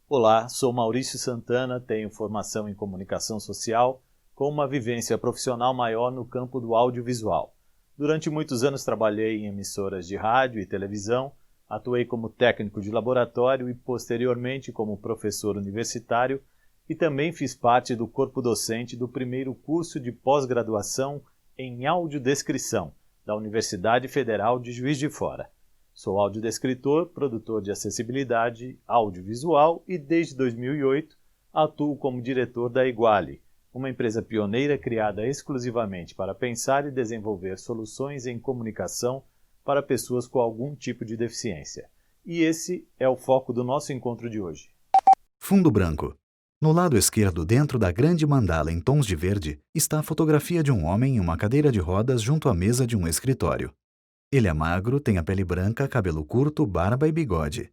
Olá, sou Maurício Santana, tenho formação em comunicação social, com uma vivência profissional maior no campo do audiovisual. Durante muitos anos trabalhei em emissoras de rádio e televisão, atuei como técnico de laboratório e posteriormente como professor universitário e também fiz parte do corpo docente do primeiro curso de pós-graduação em audiodescrição da Universidade Federal de Juiz de Fora. Sou audiodescritor, produtor de acessibilidade audiovisual e desde 2008 atuo como diretor da Iguale, uma empresa pioneira criada exclusivamente para pensar e desenvolver soluções em comunicação para pessoas com algum tipo de deficiência. E esse é o foco do nosso encontro de hoje. Fundo branco. No lado esquerdo, dentro da grande mandala em tons de verde, está a fotografia de um homem em uma cadeira de rodas junto à mesa de um escritório. Ele é magro, tem a pele branca, cabelo curto, barba e bigode.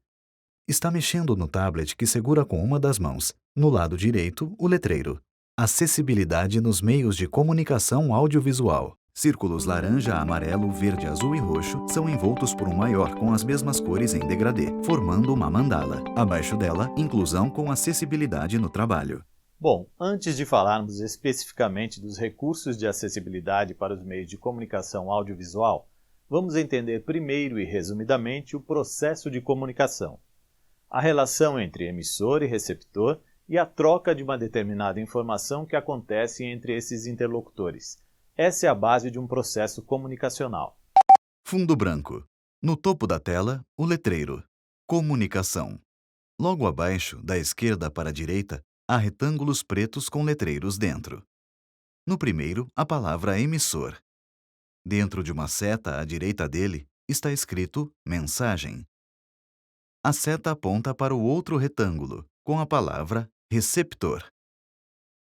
Está mexendo no tablet que segura com uma das mãos. No lado direito, o letreiro. Acessibilidade nos meios de comunicação audiovisual. Círculos laranja, amarelo, verde, azul e roxo são envoltos por um maior com as mesmas cores em degradê, formando uma mandala. Abaixo dela, inclusão com acessibilidade no trabalho. Bom, antes de falarmos especificamente dos recursos de acessibilidade para os meios de comunicação audiovisual, vamos entender primeiro e resumidamente o processo de comunicação. A relação entre emissor e receptor e a troca de uma determinada informação que acontece entre esses interlocutores. Essa é a base de um processo comunicacional. Fundo branco. No topo da tela, o letreiro. Comunicação. Logo abaixo, da esquerda para a direita, há retângulos pretos com letreiros dentro. No primeiro, a palavra emissor. Dentro de uma seta à direita dele, está escrito mensagem. A seta aponta para o outro retângulo, com a palavra receptor.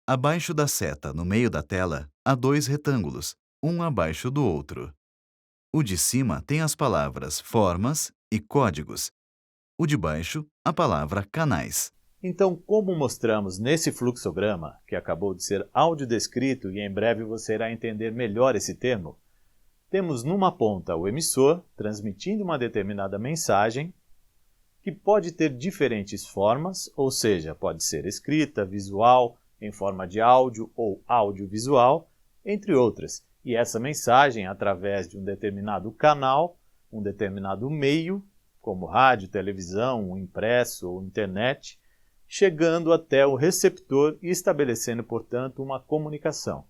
Abaixo da seta, no meio da tela, há dois retângulos, um abaixo do outro. O de cima tem as palavras formas e códigos. O de baixo, a palavra canais. Então, como mostramos nesse fluxograma, que acabou de ser audiodescrito e em breve você irá entender melhor esse termo, temos numa ponta o emissor, transmitindo uma determinada mensagem, que pode ter diferentes formas, ou seja, pode ser escrita, visual, em forma de áudio ou audiovisual, entre outras. E essa mensagem, através de um determinado canal, um determinado meio, como rádio, televisão, impresso ou internet, chegando até o receptor e estabelecendo, portanto, uma comunicação.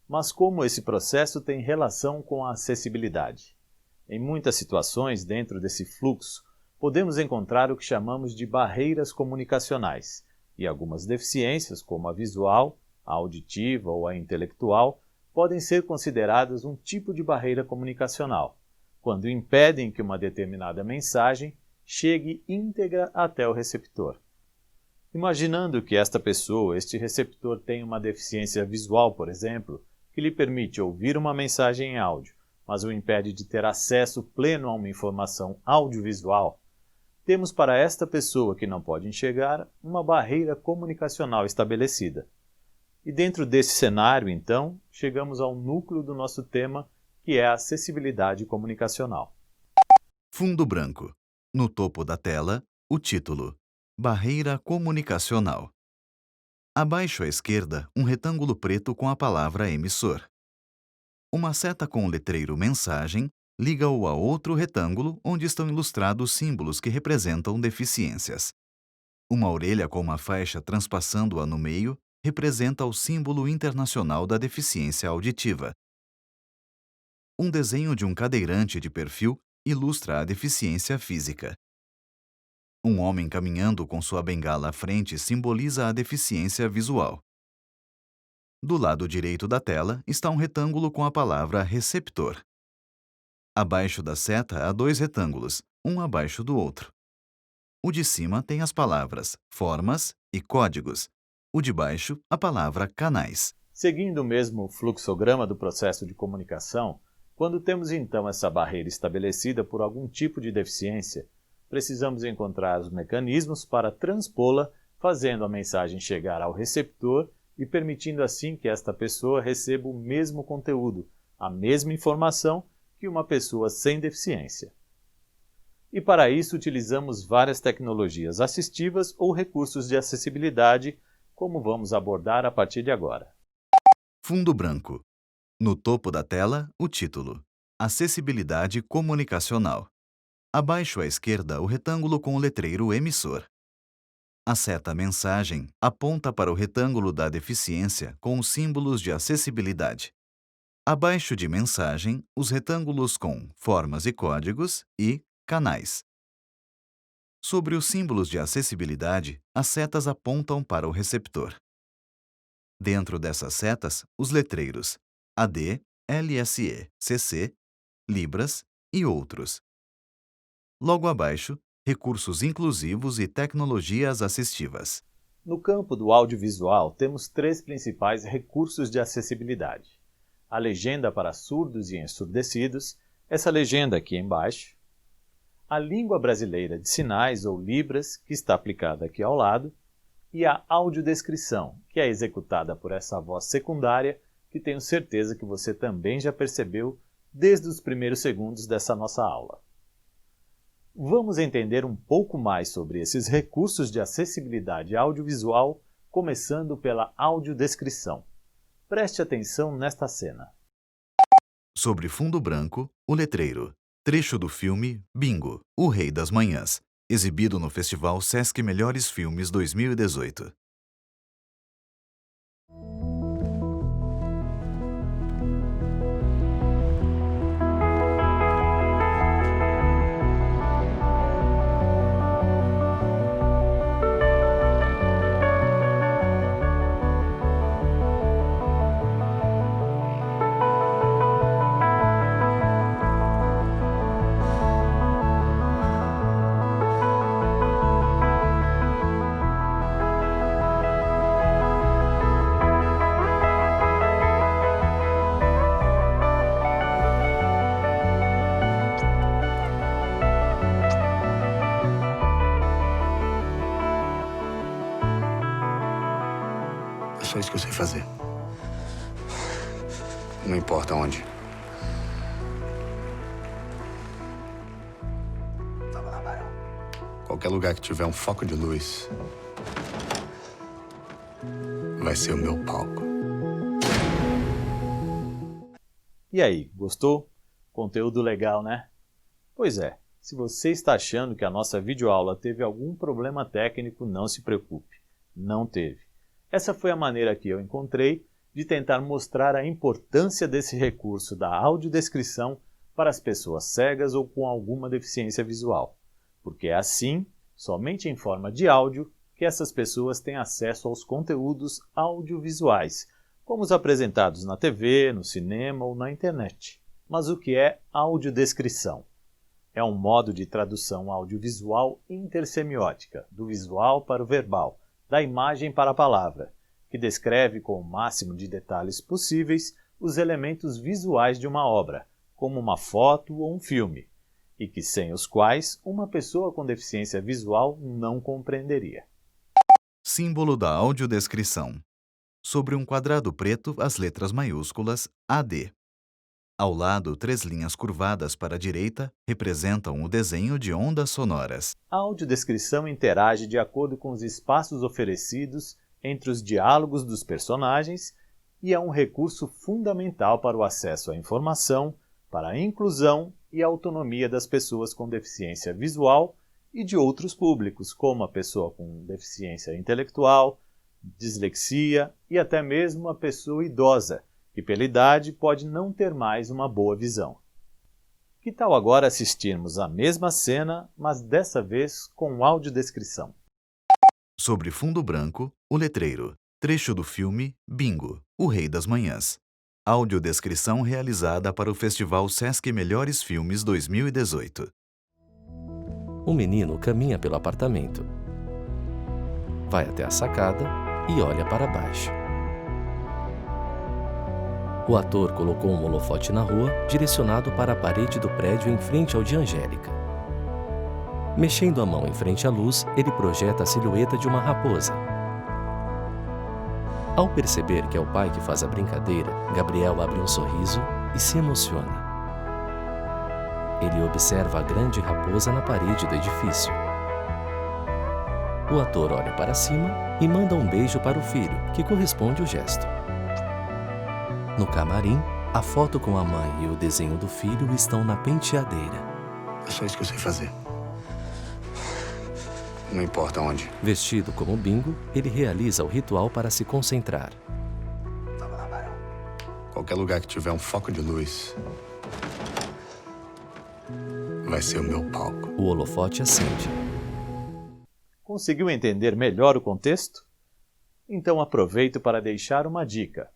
Mas como esse processo tem relação com a acessibilidade? Em muitas situações, dentro desse fluxo, podemos encontrar o que chamamos de barreiras comunicacionais, e algumas deficiências, como a visual, a auditiva ou a intelectual, podem ser consideradas um tipo de barreira comunicacional, quando impedem que uma determinada mensagem chegue íntegra até o receptor. Imaginando que esta pessoa, este receptor, tem uma deficiência visual, por exemplo, que lhe permite ouvir uma mensagem em áudio, mas o impede de ter acesso pleno a uma informação audiovisual, temos para esta pessoa que não pode enxergar uma barreira comunicacional estabelecida. E dentro desse cenário, então, chegamos ao núcleo do nosso tema, que é a acessibilidade comunicacional. Fundo branco. No topo da tela, o título. Barreira comunicacional. Abaixo à esquerda, um retângulo preto com a palavra emissor. Uma seta com o letreiro mensagem liga-o a outro retângulo onde estão ilustrados símbolos que representam deficiências. Uma orelha com uma faixa transpassando-a no meio representa o símbolo internacional da deficiência auditiva. Um desenho de um cadeirante de perfil ilustra a deficiência física. Um homem caminhando com sua bengala à frente simboliza a deficiência visual. Do lado direito da tela está um retângulo com a palavra receptor. Abaixo da seta há dois retângulos, um abaixo do outro. O de cima tem as palavras formas e códigos. O de baixo, a palavra canais. Seguindo o mesmo fluxograma do processo de comunicação, quando temos então essa barreira estabelecida por algum tipo de deficiência, precisamos encontrar os mecanismos para transpô-la, fazendo a mensagem chegar ao receptor e permitindo assim que esta pessoa receba o mesmo conteúdo, a mesma informação que uma pessoa sem deficiência. E para isso utilizamos várias tecnologias assistivas ou recursos de acessibilidade, como vamos abordar a partir de agora. Fundo branco. No topo da tela, o título: Acessibilidade comunicacional. Abaixo à esquerda, o retângulo com o letreiro emissor. A seta Mensagem aponta para o retângulo da deficiência com os símbolos de acessibilidade. Abaixo de Mensagem, os retângulos com formas e códigos e canais. Sobre os símbolos de acessibilidade, as setas apontam para o receptor. Dentro dessas setas, os letreiros AD, LSE, CC, Libras e outros. Logo abaixo, recursos inclusivos e tecnologias assistivas. No campo do audiovisual, temos 3 principais recursos de acessibilidade. A legenda para surdos e ensurdecidos, essa legenda aqui embaixo. A língua brasileira de sinais ou Libras, que está aplicada aqui ao lado. E a audiodescrição, que é executada por essa voz secundária, que tenho certeza que você também já percebeu desde os primeiros segundos dessa nossa aula. Vamos entender um pouco mais sobre esses recursos de acessibilidade audiovisual, começando pela audiodescrição. Preste atenção nesta cena. Sobre fundo branco, o letreiro. Trecho do filme Bingo, O Rei das Manhãs, exibido no Festival Sesc Melhores Filmes 2018. É só isso que eu sei fazer. Não importa onde. Qualquer lugar que tiver um foco de luz vai ser o meu palco. E aí, gostou? Conteúdo legal, né? Pois é, se você está achando que a nossa videoaula teve algum problema técnico, não se preocupe, não teve. Essa foi a maneira que eu encontrei de tentar mostrar a importância desse recurso da audiodescrição para as pessoas cegas ou com alguma deficiência visual, porque é assim, somente em forma de áudio, que essas pessoas têm acesso aos conteúdos audiovisuais, como os apresentados na TV, no cinema ou na internet. Mas o que é audiodescrição? É um modo de tradução audiovisual intersemiótica, do visual para o verbal, da imagem para a palavra, que descreve com o máximo de detalhes possíveis os elementos visuais de uma obra, como uma foto ou um filme, e que sem os quais uma pessoa com deficiência visual não compreenderia. Símbolo da audiodescrição. Sobre um quadrado preto, as letras maiúsculas AD. Ao lado, 3 linhas curvadas para a direita representam o desenho de ondas sonoras. A audiodescrição interage de acordo com os espaços oferecidos entre os diálogos dos personagens e é um recurso fundamental para o acesso à informação, para a inclusão e a autonomia das pessoas com deficiência visual e de outros públicos, como a pessoa com deficiência intelectual, dislexia e até mesmo a pessoa idosa, que pela idade pode não ter mais uma boa visão. Que tal agora assistirmos a mesma cena, mas dessa vez com audiodescrição? Sobre fundo branco, o letreiro. Trecho do filme Bingo, O Rei das Manhãs. Audiodescrição realizada para o Festival Sesc Melhores Filmes 2018. Um menino caminha pelo apartamento. Vai até a sacada e olha para baixo. O ator colocou um holofote na rua, direcionado para a parede do prédio em frente ao de Angélica. Mexendo a mão em frente à luz, ele projeta a silhueta de uma raposa. Ao perceber que é o pai que faz a brincadeira, Gabriel abre um sorriso e se emociona. Ele observa a grande raposa na parede do edifício. O ator olha para cima e manda um beijo para o filho, que corresponde ao gesto. No camarim, a foto com a mãe e o desenho do filho estão na penteadeira. É só isso que eu sei fazer. Não importa onde. Vestido como Bingo, ele realiza o ritual para se concentrar. Qualquer lugar que tiver um foco de luz vai ser o meu palco. O holofote acende. Conseguiu entender melhor o contexto? Então aproveito para deixar uma dica.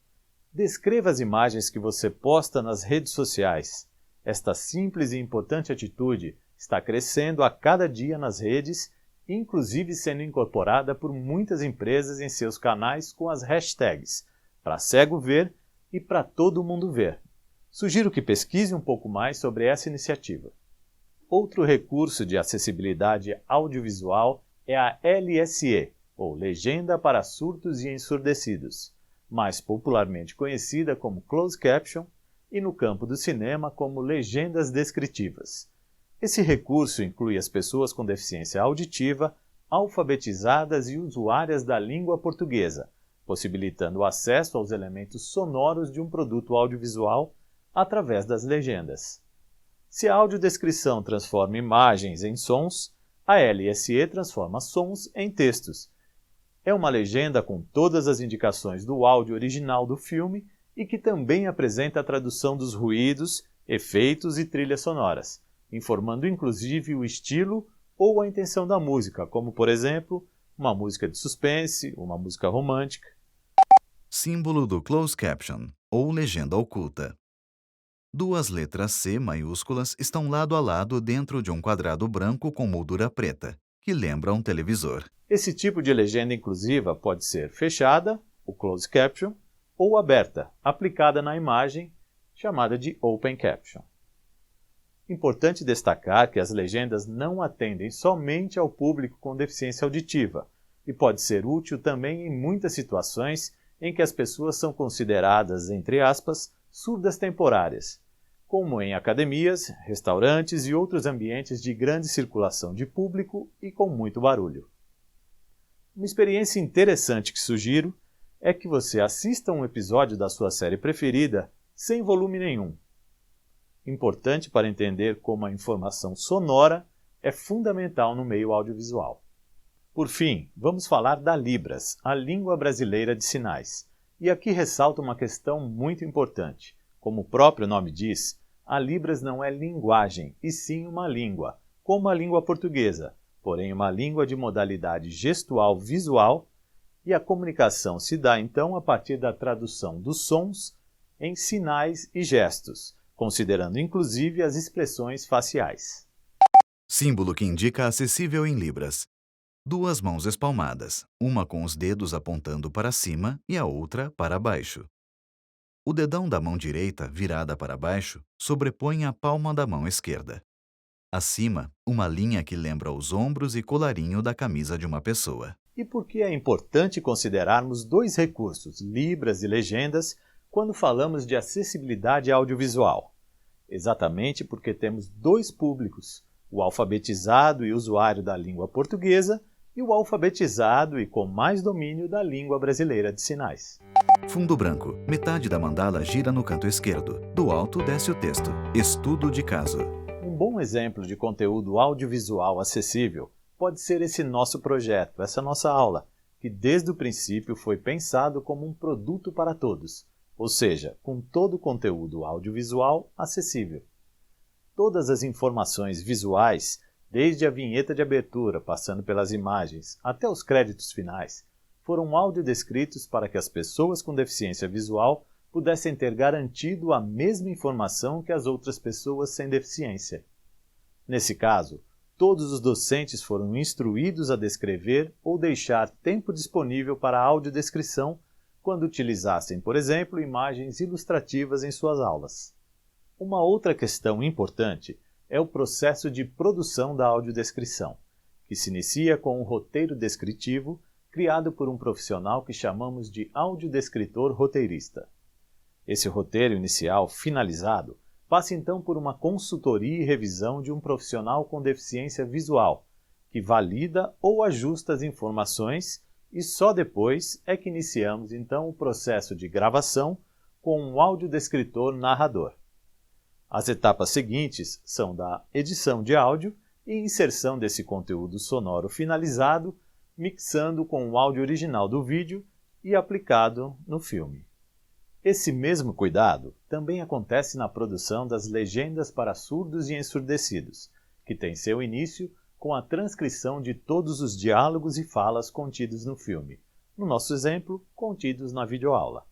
Descreva as imagens que você posta nas redes sociais. Esta simples e importante atitude está crescendo a cada dia nas redes, inclusive sendo incorporada por muitas empresas em seus canais com as hashtags para cego ver e para todo mundo ver. Sugiro que pesquise um pouco mais sobre essa iniciativa. Outro recurso de acessibilidade audiovisual é a LSE, ou Legenda para Surdos e Ensurdecidos, mais popularmente conhecida como Closed Caption e no campo do cinema como legendas descritivas. Esse recurso inclui as pessoas com deficiência auditiva, alfabetizadas e usuárias da língua portuguesa, possibilitando o acesso aos elementos sonoros de um produto audiovisual através das legendas. Se a audiodescrição transforma imagens em sons, a LSE transforma sons em textos. É uma legenda com todas as indicações do áudio original do filme e que também apresenta a tradução dos ruídos, efeitos e trilhas sonoras, informando inclusive o estilo ou a intenção da música, como, por exemplo, uma música de suspense, uma música romântica. Símbolo do Closed Caption, ou legenda oculta. Duas letras C maiúsculas estão lado a lado dentro de um quadrado branco com moldura preta, que lembra um televisor. Esse tipo de legenda inclusiva pode ser fechada, o Closed Caption, ou aberta, aplicada na imagem, chamada de Open Caption. Importante destacar que as legendas não atendem somente ao público com deficiência auditiva e pode ser útil também em muitas situações em que as pessoas são consideradas, entre aspas, surdas temporárias, como em academias, restaurantes e outros ambientes de grande circulação de público e com muito barulho. Uma experiência interessante que sugiro é que você assista um episódio da sua série preferida sem volume nenhum. Importante para entender como a informação sonora é fundamental no meio audiovisual. Por fim, vamos falar da Libras, a língua brasileira de sinais. E aqui ressalto uma questão muito importante. Como o próprio nome diz, a Libras não é linguagem, e sim uma língua, como a língua portuguesa, porém uma língua de modalidade gestual visual, e a comunicação se dá então a partir da tradução dos sons em sinais e gestos, considerando inclusive as expressões faciais. Símbolo que indica acessível em Libras. Duas mãos espalmadas, uma com os dedos apontando para cima e a outra para baixo. O dedão da mão direita, virada para baixo, sobrepõe a palma da mão esquerda. Acima, uma linha que lembra os ombros e colarinho da camisa de uma pessoa. E por que é importante considerarmos dois recursos, Libras e legendas, quando falamos de acessibilidade audiovisual? Exatamente porque temos dois públicos, o alfabetizado e usuário da língua portuguesa e o alfabetizado e com mais domínio da língua brasileira de sinais. Fundo branco. Metade da mandala gira no canto esquerdo. Do alto desce o texto. Estudo de caso. Um bom exemplo de conteúdo audiovisual acessível pode ser esse nosso projeto, essa nossa aula, que desde o princípio foi pensado como um produto para todos, ou seja, com todo o conteúdo audiovisual acessível. Todas as informações visuais, desde a vinheta de abertura, passando pelas imagens, até os créditos finais, foram audiodescritos para que as pessoas com deficiência visual pudessem ter garantido a mesma informação que as outras pessoas sem deficiência. Nesse caso, todos os docentes foram instruídos a descrever ou deixar tempo disponível para a audiodescrição quando utilizassem, por exemplo, imagens ilustrativas em suas aulas. Uma outra questão importante é o processo de produção da audiodescrição, que se inicia com um roteiro descritivo criado por um profissional que chamamos de audiodescritor roteirista. Esse roteiro inicial finalizado passa então por uma consultoria e revisão de um profissional com deficiência visual, que valida ou ajusta as informações e só depois é que iniciamos então o processo de gravação com um audiodescritor narrador. As etapas seguintes são da edição de áudio e inserção desse conteúdo sonoro finalizado, mixando com o áudio original do vídeo e aplicado no filme. Esse mesmo cuidado também acontece na produção das legendas para surdos e ensurdecidos, que tem seu início com a transcrição de todos os diálogos e falas contidos no filme, no nosso exemplo, contidos na videoaula.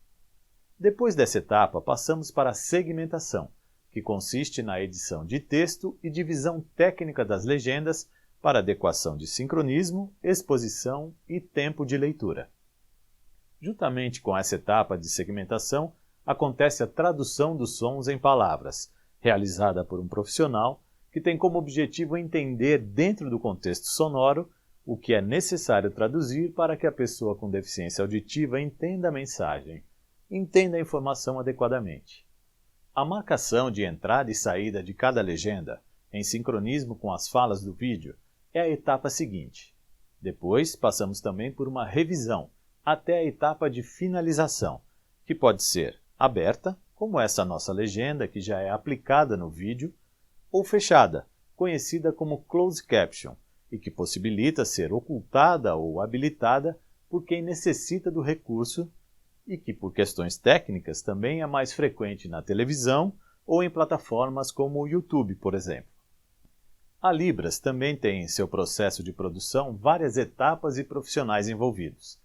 Depois dessa etapa, passamos para a segmentação, que consiste na edição de texto e divisão técnica das legendas para adequação de sincronismo, exposição e tempo de leitura. Juntamente com essa etapa de segmentação, acontece a tradução dos sons em palavras, realizada por um profissional que tem como objetivo entender dentro do contexto sonoro o que é necessário traduzir para que a pessoa com deficiência auditiva entenda a mensagem, entenda a informação adequadamente. A marcação de entrada e saída de cada legenda, em sincronismo com as falas do vídeo, é a etapa seguinte. Depois, passamos também por uma revisão, até a etapa de finalização, que pode ser aberta, como essa nossa legenda que já é aplicada no vídeo, ou fechada, conhecida como closed caption, e que possibilita ser ocultada ou habilitada por quem necessita do recurso e que, por questões técnicas, também é mais frequente na televisão ou em plataformas como o YouTube, por exemplo. A Libras também tem em seu processo de produção várias etapas e profissionais envolvidos.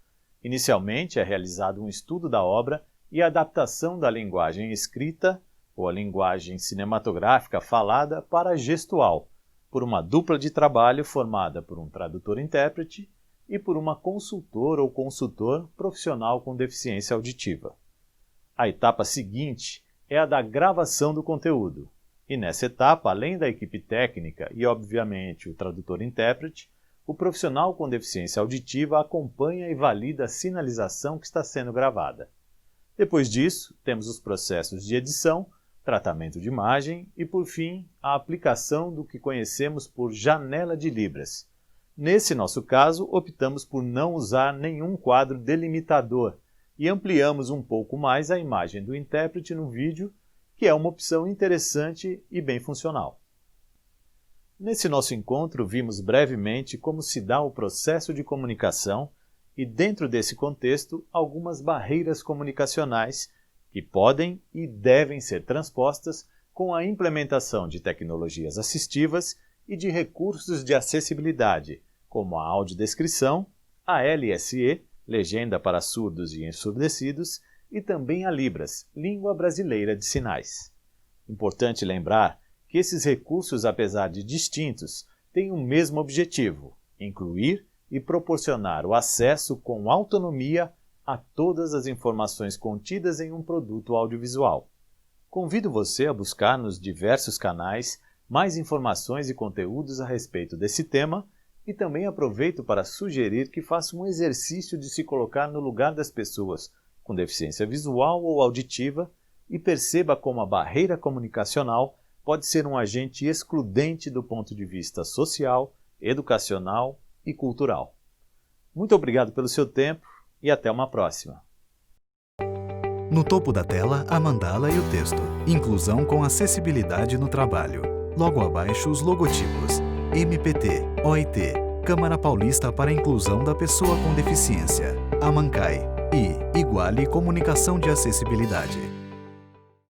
Inicialmente é realizado um estudo da obra e adaptação da linguagem escrita ou a linguagem cinematográfica falada para a gestual, por uma dupla de trabalho formada por um tradutor-intérprete e por uma consultora ou consultor profissional com deficiência auditiva. A etapa seguinte é a da gravação do conteúdo, e nessa etapa, além da equipe técnica e, obviamente, o tradutor-intérprete, o profissional com deficiência auditiva acompanha e valida a sinalização que está sendo gravada. Depois disso, temos os processos de edição, tratamento de imagem e, por fim, a aplicação do que conhecemos por janela de Libras. Nesse nosso caso, optamos por não usar nenhum quadro delimitador e ampliamos um pouco mais a imagem do intérprete no vídeo, que é uma opção interessante e bem funcional. Nesse nosso encontro, vimos brevemente como se dá o processo de comunicação e, dentro desse contexto, algumas barreiras comunicacionais que podem e devem ser transpostas com a implementação de tecnologias assistivas e de recursos de acessibilidade, como a audiodescrição, a LSE, legenda para surdos e ensurdecidos, e também a Libras, língua brasileira de sinais. Importante lembrar que esses recursos, apesar de distintos, têm o mesmo objetivo: incluir e proporcionar o acesso com autonomia a todas as informações contidas em um produto audiovisual. Convido você a buscar nos diversos canais mais informações e conteúdos a respeito desse tema e também aproveito para sugerir que faça um exercício de se colocar no lugar das pessoas com deficiência visual ou auditiva e perceba como a barreira comunicacional pode ser um agente excludente do ponto de vista social, educacional e cultural. Muito obrigado pelo seu tempo e até uma próxima. No topo da tela, a mandala e o texto. Inclusão com acessibilidade no trabalho. Logo abaixo, os logotipos. MPT, OIT, Câmara Paulista para a Inclusão da Pessoa com Deficiência, AMANCAI e Iguale Comunicação de Acessibilidade.